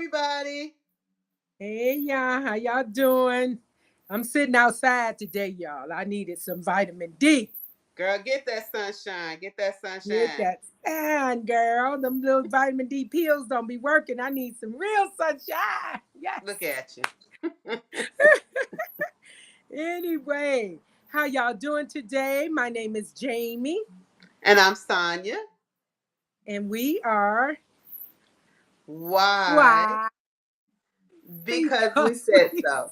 everybody. Hey, y'all. How y'all doing? I'm sitting outside today, y'all. I needed some vitamin D. Girl, get that sunshine. Get that Get sunshine. that sun, girl. Them little vitamin D pills don't be working. I need some real sunshine. Yes. Look at you. Anyway, how y'all doing today? My name is Jamie. And I'm Sonia. And we are Why? why? Because we Because said so.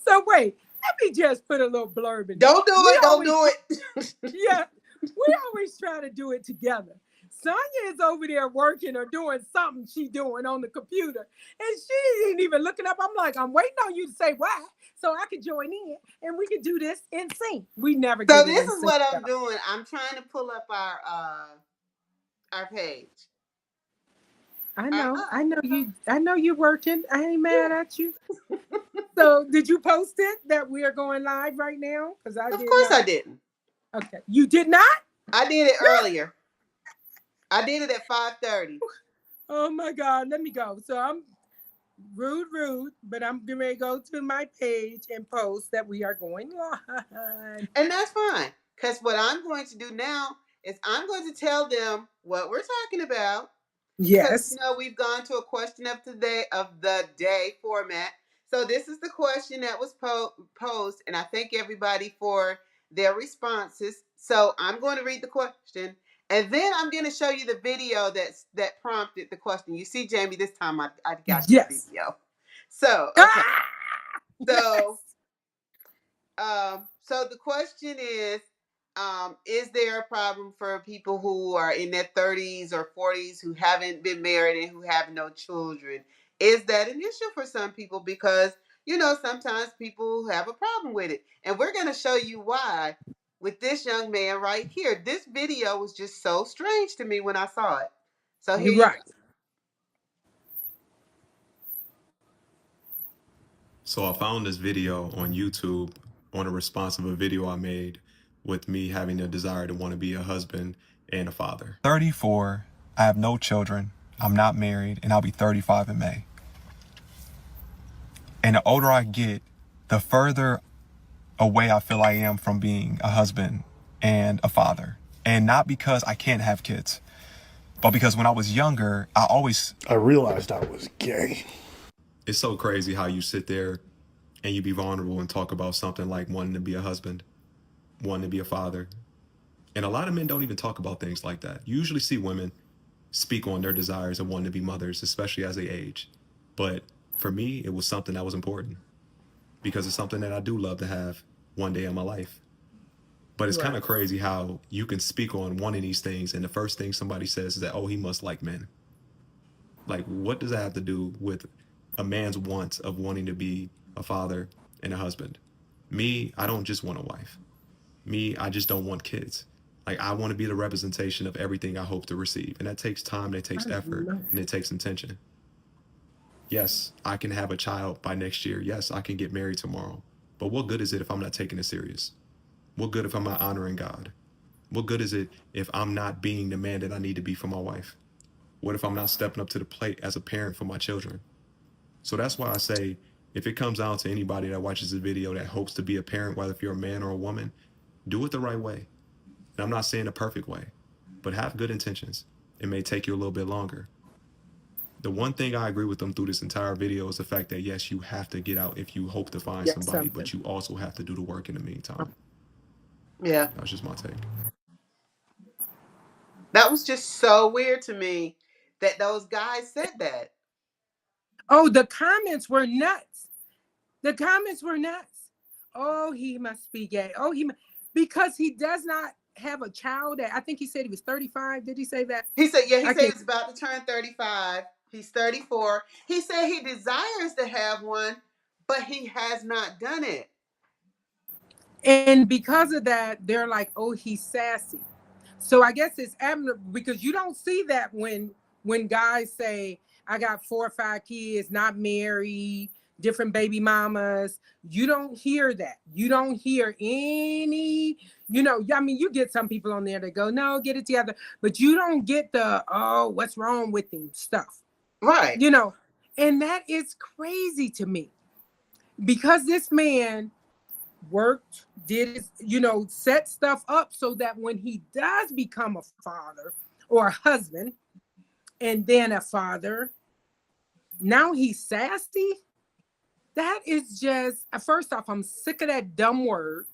So wait, let me just put a little blurb in there. Don't do it. Don't do it. Yeah, we always try to do it together. Sonia is over there working or doing something she doing on the computer, and she ain't even looking up. I'm like, I'm waiting on you to say why, so I can join in and we can do this in sync. We never So get it this in is sync. what I'm Though. doing. I'm trying to pull up our page. I Uh-huh. know you working. I ain't mad at you. So did you post it that we are going live right now? Because I Of did course I not. didn't. Okay, you did not. I did it earlier. I did it at 5:30. Oh my God, let me go. So I'm rude, but I'm getting ready to go to my page and post that we are going live. And that's fine. Because what I'm going to do now is I'm going to tell them what we're talking about. Because Yes. we've gone to a question of the day format. So this is the question that was posed, and I thank everybody for their responses. So I'm going to read the question, and then I'm going to show you the video that prompted the question. You see, Jamie, this time I got the Yes. video. So okay, Ah! so Yes. so the question is there a problem for people who are in their 30s or 40s who haven't been married and who have no children? Is that an issue for some people? Because, sometimes people have a problem with it. And we're going to show you why with this young man right here. This video was just so strange to me when I saw it. So here You're you right. go. So I found this video on YouTube on a response of a video I made with me having a desire to want to be a husband and a father. 34, I have no children, I'm not married, and I'll be 35 in May. And the older I get, the further away I feel I am from being a husband and a father. And not because I can't have kids, but because when I was younger, I realized I was gay. It's so crazy how you sit there and you be vulnerable and talk about something like wanting to be a husband, wanting to be a father. And a lot of men don't even talk about things like that. You usually see women speak on their desires of wanting to be mothers, especially as they age. But for me, it was something that was important because it's something that I do love to have one day in my life. But it's kind of crazy how you can speak on one of these things and the first thing somebody says is that, oh, he must like men. Like, what does that have to do with a man's want of wanting to be a father and a husband? Me, I don't just want a wife. Me, I just don't want kids. Like, I want to be the representation of everything I hope to receive. And that takes time, that takes effort, and it takes intention. Yes, I can have a child by next year. Yes, I can get married tomorrow. But what good is it if I'm not taking it serious? What good if I'm not honoring God? What good is it if I'm not being the man that I need to be for my wife? What if I'm not stepping up to the plate as a parent for my children? So that's why I say, if it comes down to anybody that watches this video that hopes to be a parent, whether if you're a man or a woman, do it the right way. And I'm not saying the perfect way, but have good intentions. It may take you a little bit longer. The one thing I agree with them through this entire video is the fact that, yes, you have to get out if you hope to find somebody, but you also have to do the work in the meantime. Yeah. That's just my take. That was just so weird to me that those guys said that. Oh, the comments were nuts. The comments were nuts. Oh, he must be gay. Oh, because he does not have a child. I think he said he was 35. Did he say that? He said, yeah, he said he's about to turn 35. He's 34. He said he desires to have one, but he has not done it. And because of that, they're like, oh, he's sassy. So I guess it's abnormal because you don't see that when guys say, I got 4 or 5 kids, not married, different baby mamas. You don't hear that. You don't hear any, I mean, you get some people on there that go, no, get it together. But you don't get the, oh, what's wrong with him stuff. Right. And that is crazy to me because this man worked, did his, set stuff up so that when he does become a father or a husband and then a father, now he's sassy. That is just, first off, I'm sick of that dumb word.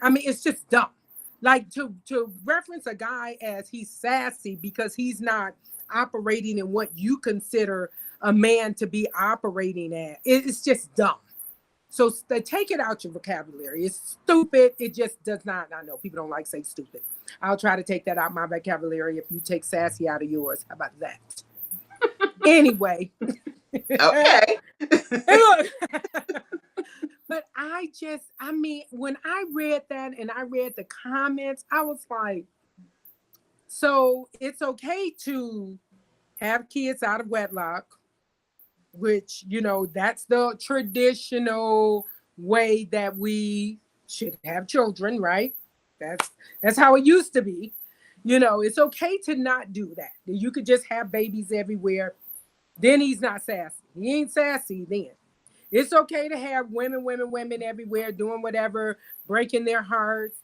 I mean, it's just dumb. Like to reference a guy as he's sassy because he's not operating in what you consider a man to be operating at. It's just dumb. So take it out your vocabulary. It's stupid. It just does not. I know people don't like say stupid. I'll try to take that out my vocabulary if you take sassy out of yours. How about that? Anyway. Okay. But when I read that and I read the comments, I was like, so it's okay to have kids out of wedlock, which, that's the traditional way that we should have children, right? That's how it used to be. It's okay to not do that. You could just have babies everywhere. Then he's not sassy. He ain't sassy then. It's okay to have women everywhere doing whatever, breaking their hearts,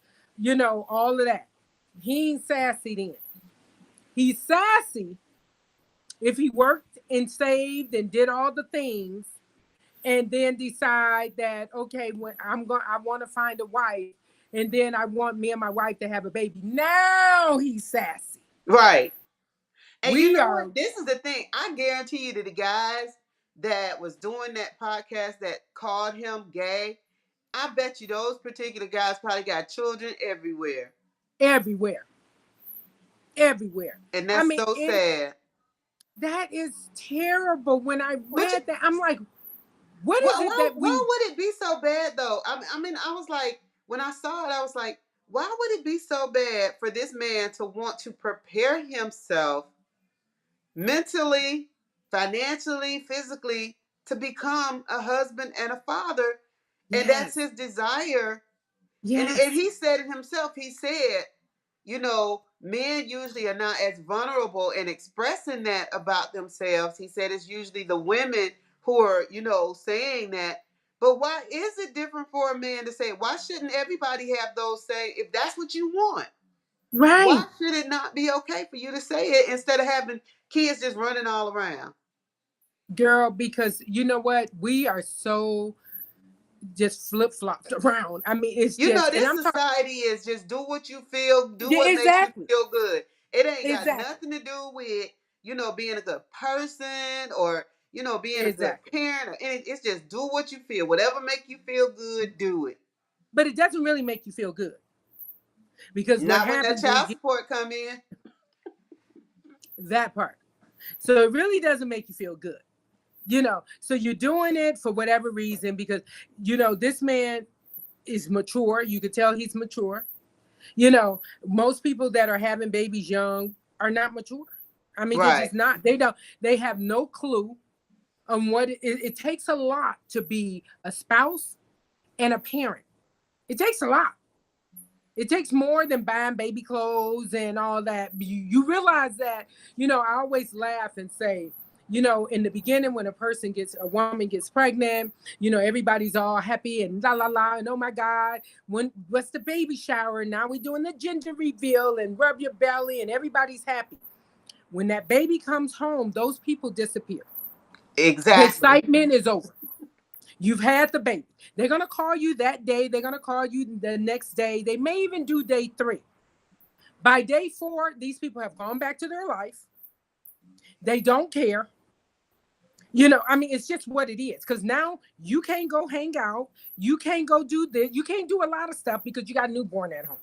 all of that. He ain't sassy then. He's sassy if he worked and saved and did all the things and then decide that, okay, when I want to find a wife and then I want me and my wife to have a baby. Now he's sassy. Right. And what? This is the thing. I guarantee you that the guys that was doing that podcast that called him gay, I bet you those particular guys probably got children everywhere. Everywhere. And that's so sad. That is terrible. When I read that, I'm like, why would it be so bad though? I mean, I was like, when I saw it, I was like, why would it be so bad for this man to want to prepare himself mentally, financially, physically to become a husband and a father? Yes. And that's his desire. Yes. And he said it himself. He said, men usually are not as vulnerable in expressing that about themselves. He said it's usually the women who are, saying that. But why is it different for a man to say, why shouldn't everybody have those say, if that's what you want? Right. Why should it not be okay for you to say it instead of having kids just running all around? Girl, because you know what? We are so just flip-flopped around. I mean, it's this society is just do what you feel, do what makes you feel good. It ain't got nothing to do with, being a good person or, being a good parent. It's just do what you feel. Whatever make you feel good, do it. But it doesn't really make you feel good. Because not when that child support come in. That part. So it really doesn't make you feel good. So you're doing it for whatever reason because, this man is mature. You could tell he's mature. Most people that are having babies young are not mature. I mean, right. They're just not. They have no clue on what it takes a lot to be a spouse and a parent. It takes a lot. It takes more than buying baby clothes and all that. You realize that, I always laugh and say, in the beginning, when a woman gets pregnant, everybody's all happy and la, la, la. And oh my God, what's the baby shower? Now we're doing the gender reveal and rub your belly and everybody's happy. When that baby comes home, those people disappear. Exactly. The excitement is over. You've had the baby. They're going to call you that day. They're going to call you the next day. They may even do day 3. By day 4, these people have gone back to their life. They don't care. It's just what it is. Because now you can't go hang out. You can't go do this. You can't do a lot of stuff because you got a newborn at home.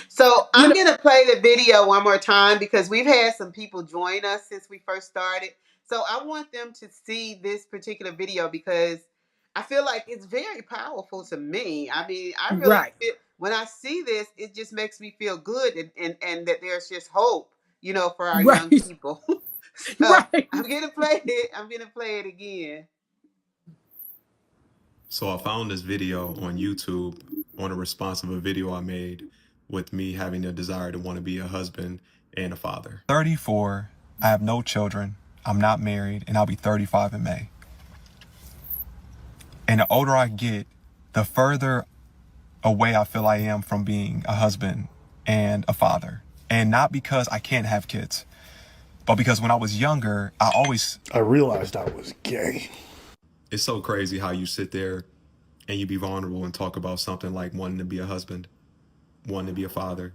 So I'm going to play the video one more time because we've had some people join us since we first started. So I want them to see this particular video because I feel like it's very powerful to me. I mean, I really feel, when I see this, it just makes me feel good and that there's just hope, for our young people. So I'm going to play it. I'm going to play it again. So I found this video on YouTube on a response of a video I made with me having a desire to want to be a husband and a father. 34, I have no children. I'm not married, and I'll be 35 in May. And the older I get, the further away I feel I am from being a husband and a father. And not because I can't have kids, but because when I was younger, I realized I was gay. It's so crazy how you sit there and you be vulnerable and talk about something like wanting to be a husband, wanting to be a father.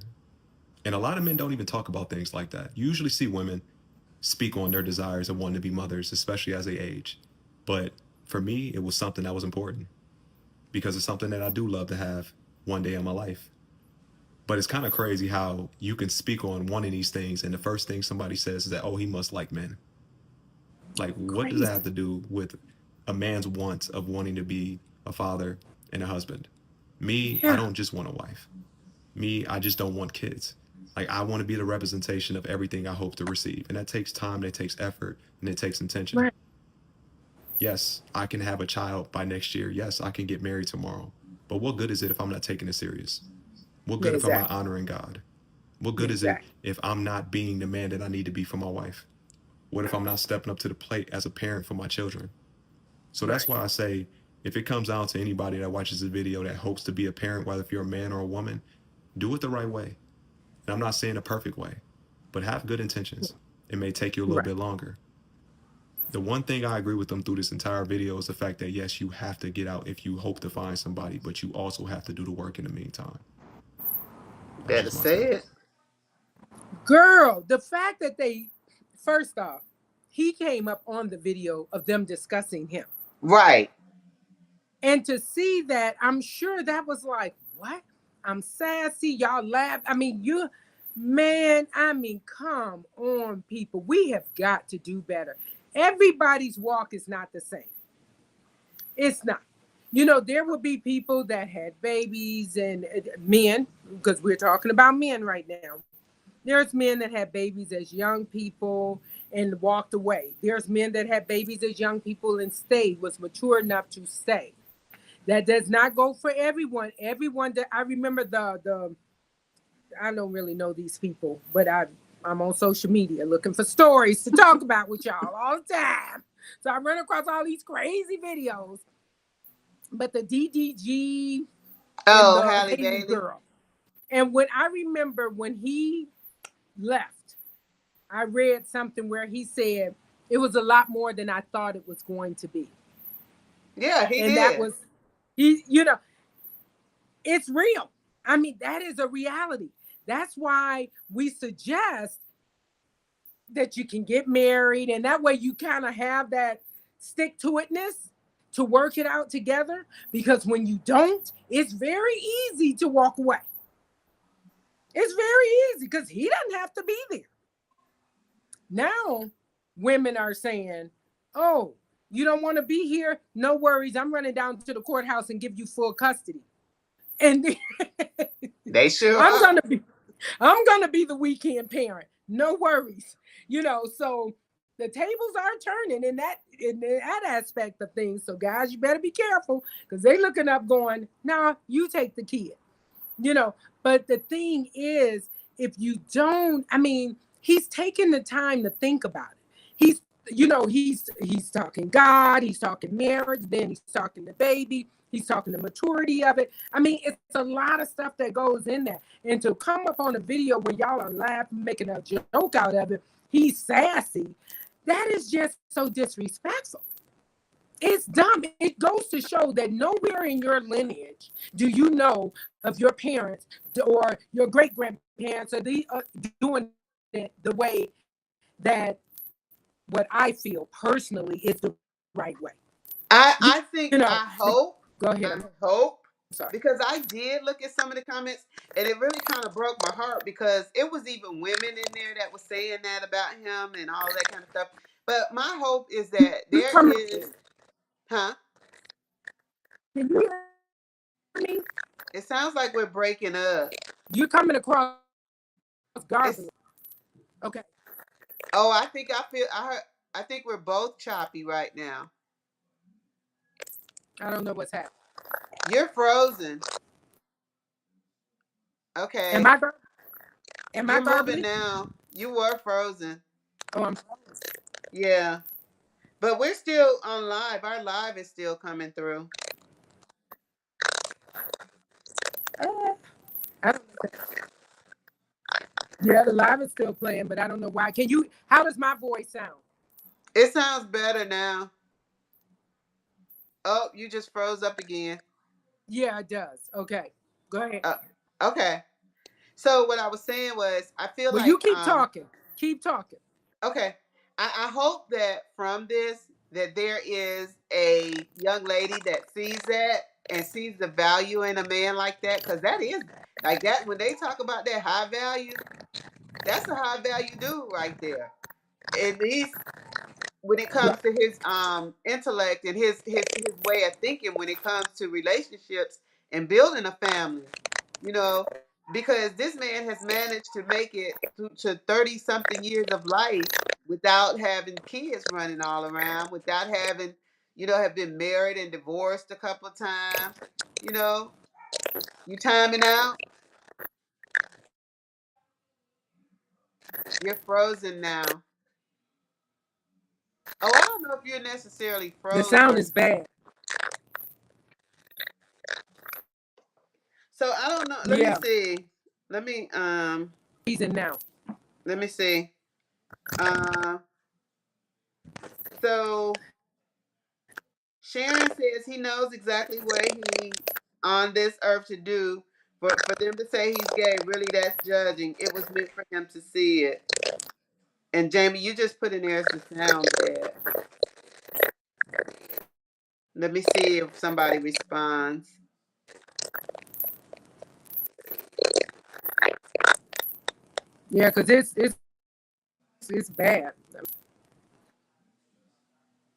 And a lot of men don't even talk about things like that. You usually see women speak on their desires of wanting to be mothers, especially as they age. But for me, it was something that was important because it's something that I do love to have one day in my life. But it's kind of crazy how you can speak on one of these things and the first thing somebody says is that, oh, he must like men. Like, what does that Crazy. have to do with a man's want of wanting to be a father and a husband? Me, I Yeah. don't just want a wife. Me, I just don't want kids. Like, I want to be the representation of everything I hope to receive. And that takes time, that takes effort, and it takes intention. Right. Yes, I can have a child by next year. Yes, I can get married tomorrow. But what good is it if I'm not taking it serious? What good if I'm not Exactly. honoring God? What good is it Exactly. if I'm not being the man that I need to be for my wife? What if I'm not stepping up to the plate as a parent for my children? So that's Right. why I say, if it comes down to anybody that watches this video that hopes to be a parent, whether if you're a man or a woman, do it the right way. And I'm not saying a perfect way, but have good intentions. It may take you a little Right. bit longer. The one thing I agree with them through this entire video is the fact that, yes, you have to get out if you hope to find somebody, but you also have to do the work in the meantime. That's Better just my say take. it. Girl, the fact that first off, he came up on the video of them discussing him. Right. And to see that, I'm sure that was like, what? I'm sassy. Y'all laugh. I mean, come on, people. We have got to do better. Everybody's walk is not the same. It's not. You know, there will be people that had babies and men, because we're talking about men right now. There's men that had babies as young people and walked away. There's men that had babies as young people and stayed, was mature enough to stay. That does not go for everyone. Everyone that I remember I don't really know these people, but I'm on social media looking for stories to talk about with y'all all the time. So I run across all these crazy videos. But the DDG and Oh, the Halle Haley Bailey. girl. And when I remember when he left, I read something where he said it was a lot more than I thought it was going to be. Yeah, he And that did. was it's real. I mean, that is a reality. That's why we suggest that you can get married, and that way you kind of have that stick to itness to work it out together. Because when you don't, it's very easy to walk away. It's very easy because he doesn't have to be there. Now, women are saying, oh, you don't want to be here? No worries. I'm running down to the courthouse and give you full custody. And They sure I'm are. gonna be the weekend parent. No worries. So the tables are turning in that aspect of things. So guys, you better be careful because they looking up going, nah, you take the kid. But the thing is, if you don't, I mean, he's taking the time to think about it. He's talking God, he's talking marriage, then he's talking the baby, he's talking the maturity of it. I mean, it's a lot of stuff that goes in there. And to come up on a video where y'all are laughing, making a joke out of it, he's sassy. That is just so disrespectful. It's dumb. It goes to show that nowhere in your lineage do you know of your parents or your great grandparents are doing it the way that what I feel personally is the right way. I think, You know, I hope, go ahead. I I'm hope, sorry. because I did look at some of the comments and it really kind of broke my heart because it was even women in there that was saying that about him and all that kind of stuff. But my hope is that You there coming? is, huh? Can you hear me? It sounds like we're breaking up. You're coming across garbage. It's, Okay. oh, I think we're both choppy right now. I don't know what's happening. You're frozen. Okay. Am I? Am I You're moving garbling? now. You were frozen. Oh, I'm. Yeah. But we're still on live. Our live is still coming through. I don't, yeah, the live is still playing, but I don't know why. How does my voice sound? It sounds better now. Oh, you just froze up again. Yeah, it does. Okay. Go ahead. Okay. So what I was saying was, I feel Well, you like, keep talking. Keep talking. okay, I hope that from this, that there is a young lady that sees that and sees the value in a man like that, because that is like that. When they talk about that high value, that's a high value dude right there. At least when it comes to his intellect and his way of thinking when it comes to relationships and building a family, you know, because this man has managed to make it to 30 something years of life without having kids running all around, without having, have been married and divorced a couple of times. You know, you timing out. You're frozen now. Oh, I don't know if you're necessarily The frozen. sound is bad. So I don't know. Let me Yeah. see. Let me He's in now. let me see. Uh so Sharon says he knows exactly what he on this earth to do. For them to say he's gay, really that's judging. It was meant for him to see it. And Jamie, you just put in there as the sound bad. Let me see if somebody responds. Yeah, because it's bad.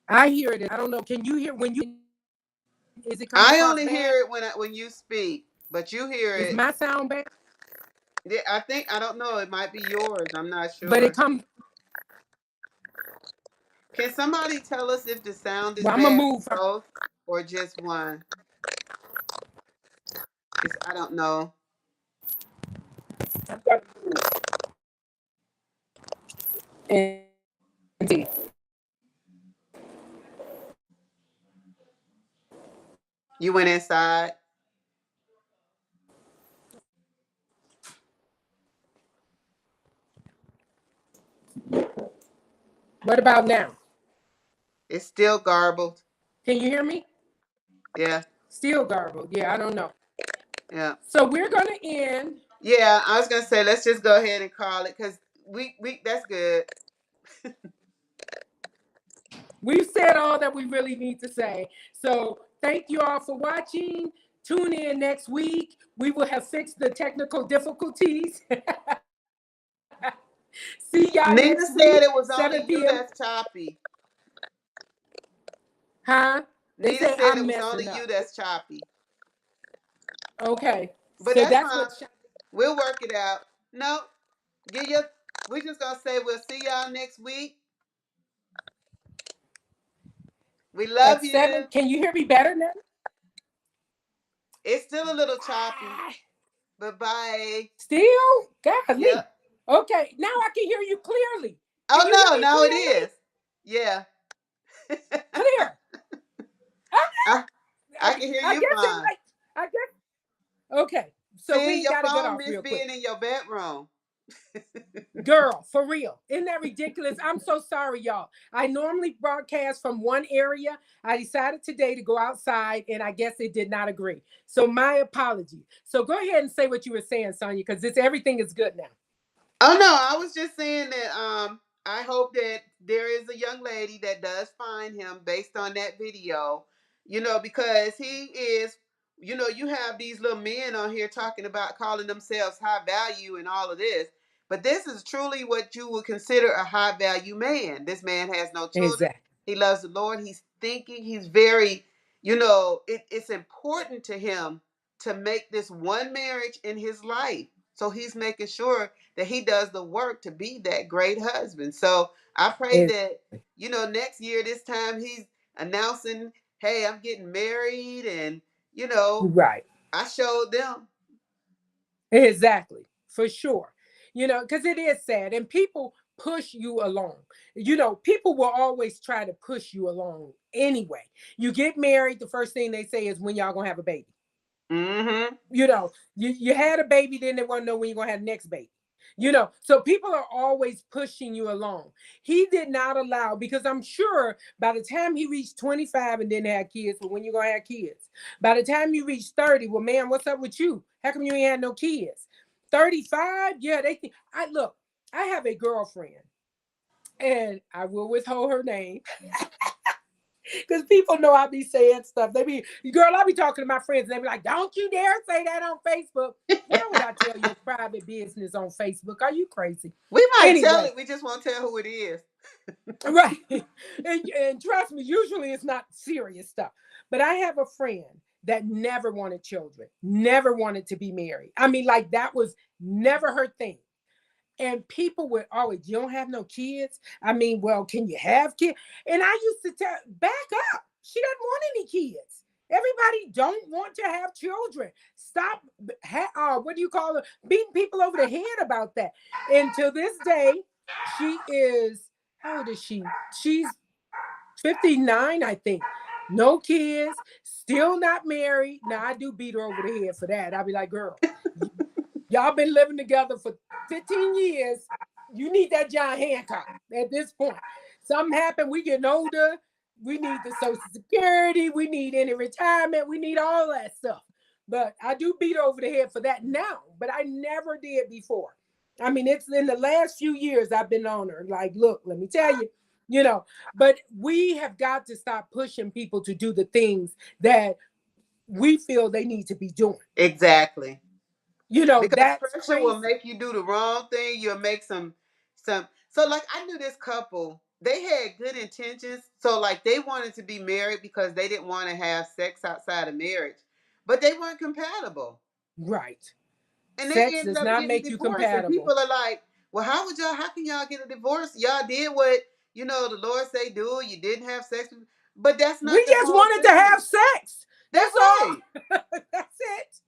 I hear it. I don't know. Can you hear is it coming I across only bad? hear it when you speak, but you hear Is it. my sound bad? Yeah, I don't know. It might be yours. I'm not But it sure. comes. Can somebody tell us if the sound is Well, I'm gonna bad move. for both or just one? I don't know. And see. You went inside. What about now? It's still garbled. Can you hear me? Yeah, Still garbled. Yeah, I don't know. yeah, So we're gonna end. yeah. I was gonna say let's just go ahead and call it because we that's good. We've said all that we really need to say. So thank you all for watching. Tune in next week. We will have fixed the technical difficulties. See y'all Nina next said week, it was only 7 you p.m. that's choppy. Huh? They Nina say said it I'm was only messing you up. that's choppy. Okay. But So that's that's fine. what We'll work it out. No, get your. We just gonna say we'll see y'all next week. We love at you. 7. Can you hear me better now? It's still a little choppy, but bye. Still? Golly. Yep. Okay. Now I can hear you clearly. Can Oh you hear no, me no, it clearly? is. Yeah. Clear. I, I Okay. can hear I you guess it fine. might. I guess. Okay. So we See, ain't your got to get phone off miss real quick. being in your bedroom. Girl, for real. Isn't that ridiculous? I'm so sorry, y'all. I normally broadcast from one area. I decided today to go outside, and I guess it did not agree. So my apologies. So go ahead and say what you were saying, Sonia, because everything is good now. Oh no, I was just saying that I hope that there is a young lady that does find him based on that video, because he is, you have these little men on here talking about calling themselves high value and all of this, but this is truly what you would consider a high value man. This man has no children. Exactly. He loves the Lord. He's thinking. He's very, it's important to him to make this one marriage in his life. So he's making sure that he does the work to be that great husband. So I pray that, next year, this time he's announcing, hey, I'm getting married. And, Right. I showed them. Exactly. For sure. Because it is sad. And people push you along. You know, people will always try to push you along anyway. You get married, the first thing they say is when y'all gonna have a baby. Mm-hmm. You know, you had a baby, then they want to know when you're gonna have the next baby. You know, so people are always pushing you along. He did not allow, because I'm sure by the time he reached 25 and didn't have kids, well, when you gonna have kids? By the time you reach 30, well, man, what's up with you? How come you ain't had no kids? 35, yeah, they think. I have a girlfriend, and I will withhold her name because people know I be saying stuff. They be, girl, I be talking to my friends, and they be like, don't you dare say that on Facebook. Why would I tell your private business on Facebook? Are you crazy? We might tell Anyway, it, we just won't tell who it is. right. And trust me, usually it's not serious stuff. But I have a friend that never wanted children, never wanted to be married. I mean, like, that was never her thing. And people would always, you don't have no kids? I mean, well, can you have kids? And I used to tell, back up. She doesn't want any kids. Everybody don't want to have children. Stop, what do you call it? Beating people over the head about that. And to this day, she is, how old is she? She's 59, I think. No kids, still not married. Now, I do beat her over the head for that. I'll be like, girl, y'all been living together for 15 years. You need that John Hancock at this point. Something happened. We getting older. We need the Social Security. We need any retirement. We need all that stuff. But I do beat over the head for that now. But I never did before. I mean, it's in the last few years I've been on her. Like, look, let me tell you, you know. But we have got to stop pushing people to do the things that we feel they need to be doing. Exactly. You know, Because that's pressure crazy. will make you do the wrong thing. You'll make some. So like I knew this couple. They had good intentions. So like they wanted to be married because they didn't want to have sex outside of marriage, but they weren't compatible. Right. And they Sex ended does up not getting make you divorced. And compatible. people are like, well, how can y'all get a divorce? Y'all did what, the Lord say do. You didn't have sex. But that's not We the just whole wanted to thing. have sex. That's That's all. right. That's it.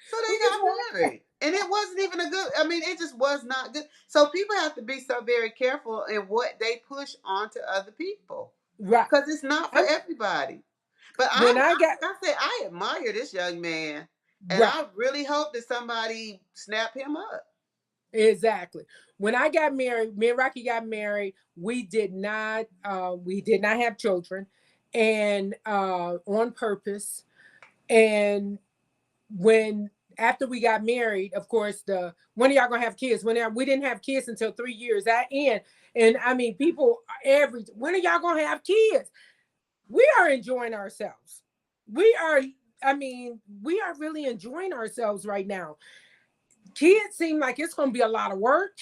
So We they just got wanted married. And it wasn't even it just was not good. So people have to be so very careful in what they push onto other people. right. Because it's not for everybody. But When I got like I say, I admire this young man. And right. I really hope that somebody snap him up. Exactly. When I got married, me and Rocky got married. We did not have children, and on purpose. And when after we got married, of course, when are y'all gonna have kids? We didn't have kids until 3 years in. And I mean, people when are y'all gonna have kids? We are enjoying ourselves. We are really enjoying ourselves right now. Kids seem like it's gonna be a lot of work.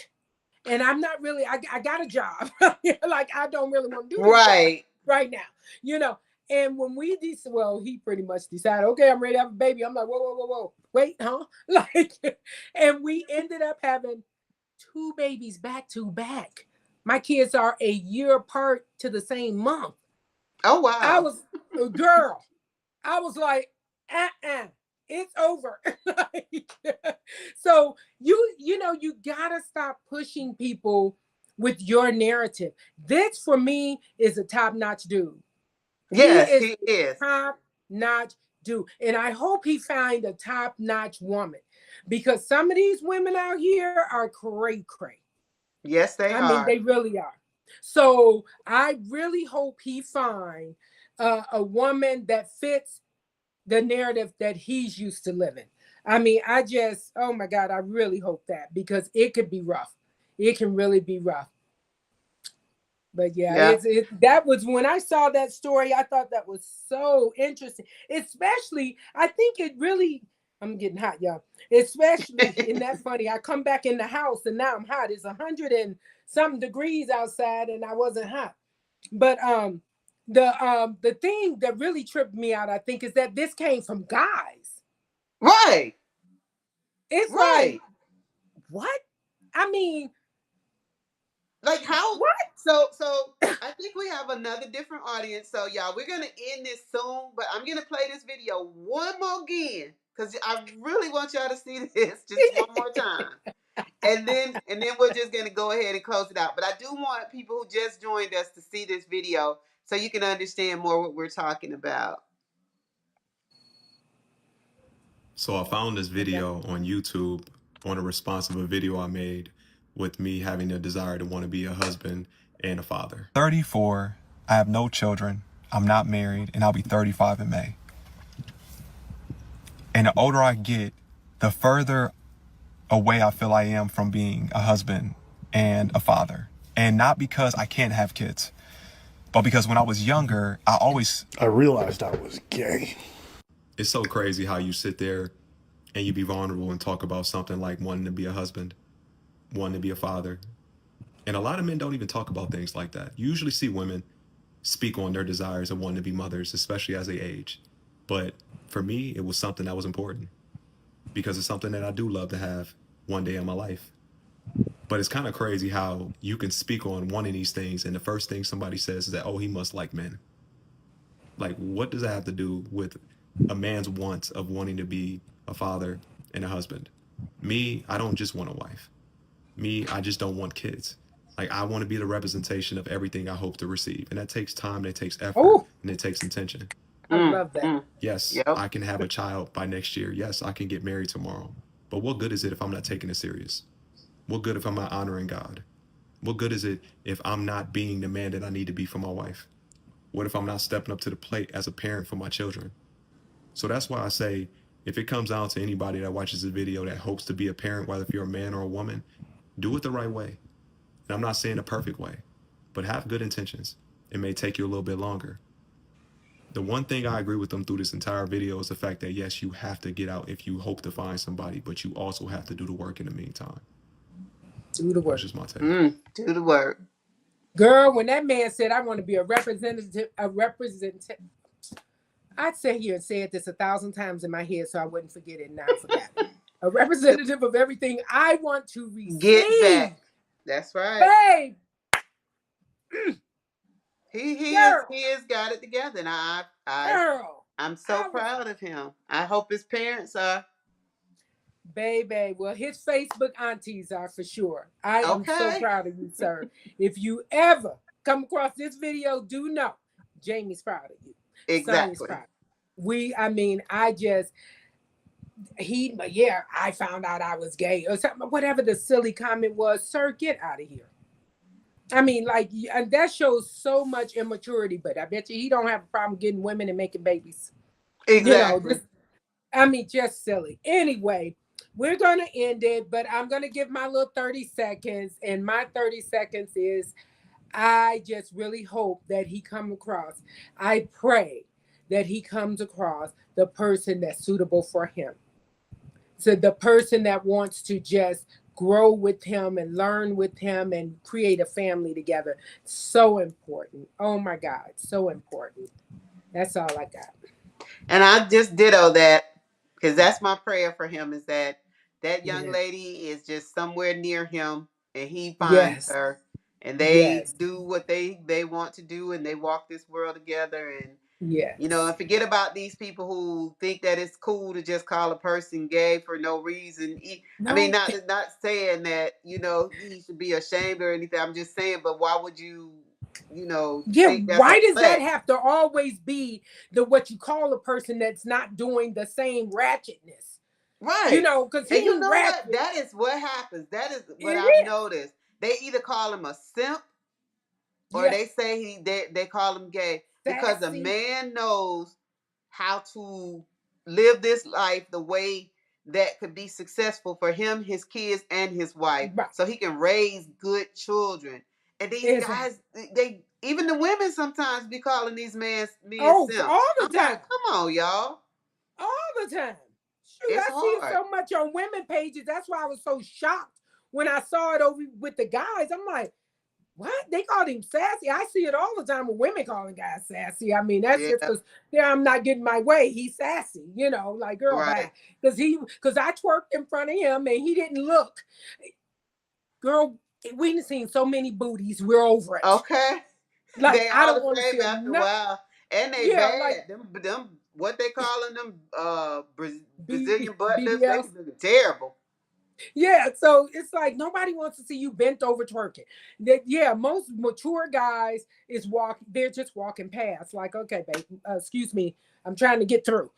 And I'm not really, I got a job. Like, I don't really want to do this job right now. And when he pretty much decided, okay, I'm ready to have a baby. I'm like, whoa, wait, huh? Like, and we ended up having 2 babies back to back. My kids are a year apart to the same month. Oh, wow. I was a girl. I was like, it's over. So you gotta stop pushing people with your narrative. This for me is a top-notch dude. Yes, he is. Top-notch dude. And I hope he find a top-notch woman, because some of these women out here are cray-cray. Yes, they are. I mean, they really are. So I really hope he find a woman that fits the narrative that he's used to living. I mean, oh my God, I really hope that, because it could be rough. It can really be rough. But yeah. That was when I saw that story, I thought that was so interesting. Especially, I think it really, I'm getting hot, y'all. Especially, isn't that funny? I come back in the house and now I'm hot. It's 100 and something degrees outside and I wasn't hot. But the thing that really tripped me out, I think, is that this came from guys. Right. It's like, what? I mean, like how? What? So I think we have another different audience. So y'all, we're gonna end this soon, but I'm gonna play this video one more again because I really want y'all to see this just one more time. and then we're just gonna go ahead and close it out. But I do want people who just joined us to see this video so you can understand more what we're talking about. So I found this video on YouTube on a response of a video I made with me having a desire to want to be a husband and a father. 34, I have no children, I'm not married, and I'll be 35 in May. And the older I get, the further away I feel I am from being a husband and a father. And not because I can't have kids, but because when I was younger, I realized I was gay. It's so crazy how you sit there and you be vulnerable and talk about something like wanting to be a husband, wanting to be a father. And a lot of men don't even talk about things like that. You usually see women speak on their desires of wanting to be mothers, especially as they age. But for me, it was something that was important because it's something that I do love to have one day in my life. But it's kind of crazy how you can speak on one of these things and the first thing somebody says is that, oh, he must like men. Like, what does that have to do with a man's wants of wanting to be a father and a husband? Me, I don't just want a wife. Me, I just don't want kids. Like, I want to be the representation of everything I hope to receive. And that takes time, that takes effort, and it takes intention. I love that. Yes, Yep. I can have a child by next year. Yes, I can get married tomorrow. But what good is it if I'm not taking it serious? What good if I'm not honoring God? What good is it if I'm not being the man that I need to be for my wife? What if I'm not stepping up to the plate as a parent for my children? So that's why I say, if it comes down to anybody that watches the video that hopes to be a parent, whether if you're a man or a woman, do it the right way. And I'm not saying the perfect way, but have good intentions. It may take you a little bit longer. The one thing I agree with them through this entire video is the fact that, yes, you have to get out if you hope to find somebody, but you also have to do the work in the meantime. Do the work. That's just my take. Do the work. Girl, when that man said, I want to be a representative, I'd sit here and said this 1,000 times in my head so I wouldn't forget it, and I forgot. A representative of everything I want to receive. Get back. That's right. Babe. He has got it together, and I'm so proud of him. I hope his parents are. Baby, well, his Facebook aunties are for sure. I am so proud of you, sir. If you ever come across this video, do know Jamie's proud of you. Exactly. Proud. I found out I was gay or something, whatever the silly comment was. Sir, get out of here. I mean, like, and that shows so much immaturity, but I bet you he don't have a problem getting women and making babies. Exactly. Just silly. Anyway, we're going to end it, but I'm going to give my little 30 seconds. And my 30 seconds is, I just really hope that he come across. I pray that he comes across the person that's suitable for him. So the person that wants to just grow with him and learn with him and create a family together. So important. Oh my God, so important. That's all I got. And I just ditto that, because that's my prayer for him, is that young lady is just somewhere near him and he finds her and they do what they want to do and they walk this world together. And and forget about these people who think that it's cool to just call a person gay for no reason. I mean, not saying that, he should be ashamed or anything. I'm just saying, but why would you, think that's why does that have to always be what you call a person that's not doing the same ratchetness? Right. Because what? That is what happens. That is what I've noticed. They either call him a simp or they say they call him gay. Because a man knows how to live this life the way that could be successful for him, his kids, and his wife. Right. So he can raise good children. And these guys, even the women sometimes be calling these men simps. All the time. Like, come on, y'all. All the time. Shoot, I see it so much on women pages. That's why I was so shocked when I saw it over with the guys. I'm like, what? They called him sassy. I see it all the time with women calling guys sassy. I mean, that's just because I'm not getting my way. He's sassy, like, girl, bye. Because I twerked in front of him and he didn't look. Girl, we've seen so many booties. We're over it. Okay. Like, they I don't want to see after a while. And they bad. Like, them what they calling them Brazilian butt lifts, they terrible. Yeah, so it's like nobody wants to see you bent over twerking. That yeah, most mature guys is they're just walking past, like, okay, babe, excuse me, I'm trying to get through,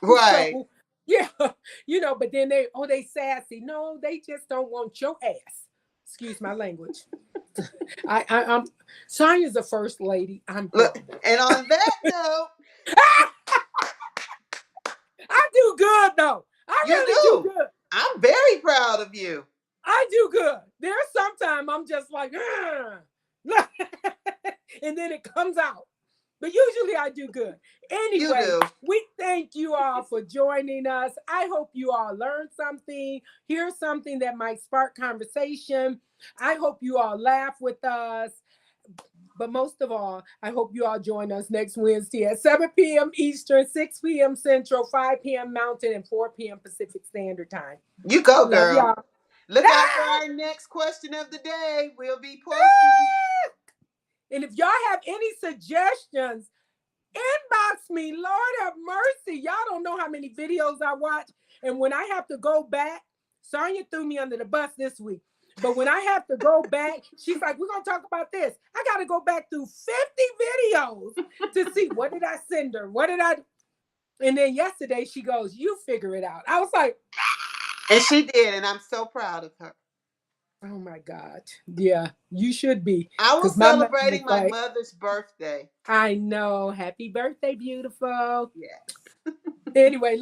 Right. So yeah, but then they sassy. No, they just don't want your ass. Excuse my language. I'm Sonya's the first lady. I'm Look, horrible. and on that note, I do good though. I you really do do. good. I'm very proud of you. I do good. There's sometimes I'm just like, and then it comes out. But usually I do good. You Anyway, do. we thank you all for joining us. I hope you all learned something, hear something that might spark conversation. I hope you all laugh with us. But most of all, I hope you all join us next Wednesday at 7 p.m. Eastern, 6 p.m. Central, 5 p.m. Mountain, and 4 p.m. Pacific Standard Time. You go, Love girl. y'all. Look out for our next question of the day. We'll be posting. And if y'all have any suggestions, inbox me. Lord have mercy. Y'all don't know how many videos I watch. And when I have to go back, Sonya threw me under the bus this week. But when I have to go back, she's like, we're going to talk about this. I got to go back through 50 videos to see what did I send her? What did I? And then yesterday she goes, you figure it out. I was like, and she did. And I'm so proud of her. Oh my God. Yeah, you should be. I was 'Cause my mom celebrating was my like, mother's birthday. I know. Happy birthday, beautiful. Yes. Anyway,